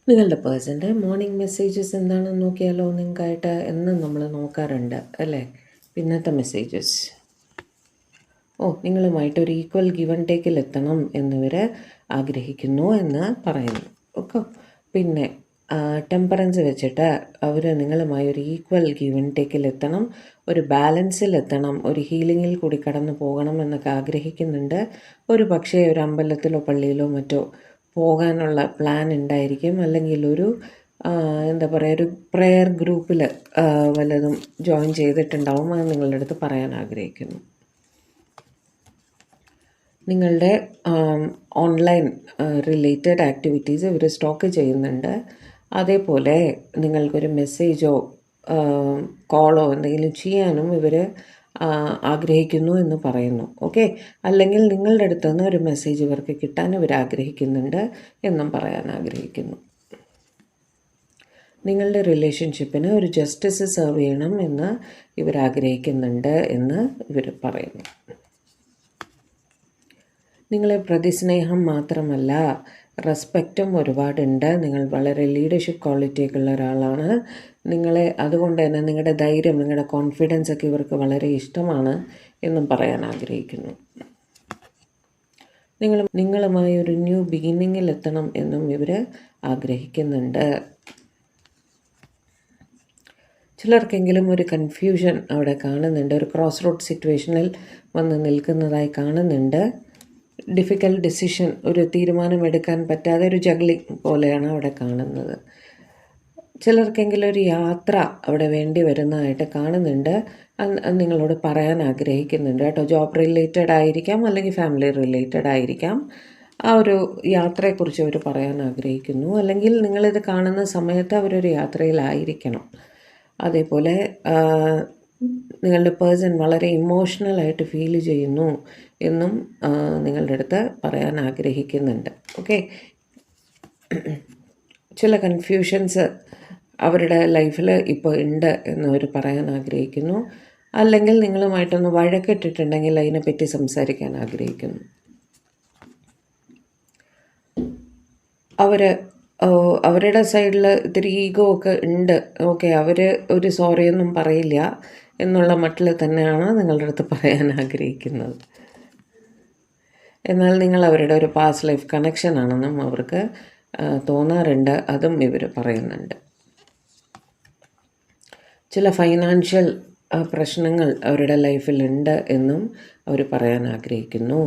നിങ്ങളുടെ പേഴ്സൻ്റെ morning messages എന്താണെന്ന് നോക്കിയാലോ? നിങ്ങൾക്കായിട്ട് എന്നും നമ്മൾ നോക്കാറുണ്ട് അല്ലേ? പിന്നത്തെ മെസ്സേജസ്. നിങ്ങളുമായിട്ട് ഒരു ഈക്വൽ ഗിവ് ആൻഡ് ടേക്കിൽ എത്തണം എന്നിവർ ആഗ്രഹിക്കുന്നു എന്ന് പറയുന്നു. ഓക്കെ. പിന്നെ ടെമ്പറൻസ് വെച്ചിട്ട് അവർ നിങ്ങളുമായി ഒരു ഈക്വൽ ഗിവ് ആൻഡ് ടേക്കിൽ എത്തണം, ഒരു ബാലൻസിൽ എത്തണം, ഒരു ഹീലിങ്ങിൽ കൂടി കടന്നു പോകണം എന്നൊക്കെ ആഗ്രഹിക്കുന്നുണ്ട്. ഒരു പക്ഷേ ഒരു അമ്പലത്തിലോ പള്ളിയിലോ മറ്റോ പോകാനുള്ള പ്ലാൻ ഉണ്ടായിരിക്കും, അല്ലെങ്കിൽ ഒരു എന്താ പറയുക, ഒരു പ്രെയർ ഗ്രൂപ്പിൽ വല്ലതും ജോയിൻ ചെയ്തിട്ടുണ്ടാവും. അത് നിങ്ങളുടെ അടുത്ത് പറയാൻ ആഗ്രഹിക്കുന്നു. നിങ്ങളുടെ ഓൺലൈൻ റിലേറ്റഡ് ആക്ടിവിറ്റീസ് ഇവർ സ്റ്റോക്ക് ചെയ്യുന്നുണ്ട്. അതേപോലെ നിങ്ങൾക്കൊരു മെസ്സേജോ കോളോ എന്തെങ്കിലും ചെയ്യാനും ഇവർ ആഗ്രഹിക്കുന്നു എന്ന് പറയുന്നു. ഓക്കെ. അല്ലെങ്കിൽ നിങ്ങളുടെ അടുത്ത് നിന്ന് ഒരു മെസ്സേജ് ഇവർക്ക് കിട്ടാൻ ഇവർ ആഗ്രഹിക്കുന്നുണ്ട് എന്നും പറയാൻ ആഗ്രഹിക്കുന്നു. നിങ്ങളുടെ റിലേഷൻഷിപ്പിന് ഒരു ജസ്റ്റിസ് സെർവ് ചെയ്യണം എന്ന് ഇവർ ആഗ്രഹിക്കുന്നുണ്ട് എന്ന് ഇവർ പറയുന്നു. നിങ്ങളെ പ്രതി സ്നേഹം മാത്രമല്ല, റെസ്പെക്റ്റും ഒരുപാടുണ്ട്. നിങ്ങൾ വളരെ ലീഡർഷിപ്പ് ക്വാളിറ്റിയൊക്കെ ഉള്ള ഒരാളാണ്. അതുകൊണ്ട് തന്നെ നിങ്ങളുടെ ധൈര്യം, നിങ്ങളുടെ കോൺഫിഡൻസ് ഒക്കെ ഇവർക്ക് വളരെ ഇഷ്ടമാണ് എന്നും പറയാൻ ആഗ്രഹിക്കുന്നു. നിങ്ങളുമായി ഒരു ന്യൂ ബിഗിനിങ്ങിൽ എത്തണം എന്നും ഇവർ ആഗ്രഹിക്കുന്നുണ്ട്. ചിലർക്കെങ്കിലും ഒരു കൺഫ്യൂഷൻ അവിടെ കാണുന്നുണ്ട്, ഒരു ക്രോസ് റോഡ് സിറ്റുവേഷനിൽ വന്ന് നിൽക്കുന്നതായി കാണുന്നുണ്ട്. ഡിഫിക്കൽട്ട് ഡിസിഷൻ, ഒരു തീരുമാനമെടുക്കാൻ പറ്റാതെ ഒരു ജഗ്ലിംഗ് പോലെയാണ് അവിടെ കാണുന്നത്. ചിലർക്കെങ്കിലും ഒരു യാത്ര അവിടെ വേണ്ടി വരുന്നതായിട്ട് കാണുന്നുണ്ട്. നിങ്ങളോട് പറയാൻ ആഗ്രഹിക്കുന്നുണ്ട് കേട്ടോ. ജോബ് റിലേറ്റഡ് ആയിരിക്കാം, അല്ലെങ്കിൽ ഫാമിലി റിലേറ്റഡ് ആയിരിക്കാം. ആ ഒരു യാത്രയെക്കുറിച്ച് അവർ പറയാൻ ആഗ്രഹിക്കുന്നു. അല്ലെങ്കിൽ നിങ്ങളിത് കാണുന്ന സമയത്ത് അവരൊരു യാത്രയിലായിരിക്കണം. അതേപോലെ നിങ്ങളുടെ പേഴ്സൺ വളരെ ഇമോഷണലായിട്ട് ഫീൽ ചെയ്യുന്നു എന്നും നിങ്ങളുടെ അടുത്ത് പറയാൻ ആഗ്രഹിക്കുന്നുണ്ട്. ഓക്കെ. ചില കൺഫ്യൂഷൻസ് അവരുടെ ലൈഫിൽ ഇപ്പോൾ ഉണ്ട് എന്നവർ പറയാൻ ആഗ്രഹിക്കുന്നു. അല്ലെങ്കിൽ നിങ്ങളുമായിട്ടൊന്ന് വഴക്കിട്ടിട്ടുണ്ടെങ്കിൽ അതിനെപ്പറ്റി സംസാരിക്കാൻ ആഗ്രഹിക്കുന്നു. അവരുടെ സൈഡിൽ ഇത്തിരി ഈഗോ ഒക്കെ ഉണ്ട്. ഓക്കെ. അവർ ഒരു സോറിയൊന്നും പറയില്ല എന്നുള്ള മട്ടിൽ തന്നെയാണ് നിങ്ങളുടെ അടുത്ത് പറയാൻ ആഗ്രഹിക്കുന്നത്. എന്നാൽ നിങ്ങൾ അവരുടെ ഒരു പാസ്റ്റ് ലൈഫ് കണക്ഷൻ ആണെന്നും അവർക്ക് തോന്നാറുണ്ട്. അതും ഇവർ പറയുന്നുണ്ട്. ചില ഫൈനാൻഷ്യൽ പ്രശ്നങ്ങൾ അവരുടെ ലൈഫിലുണ്ട് എന്നും അവർ പറയാൻ ആഗ്രഹിക്കുന്നു.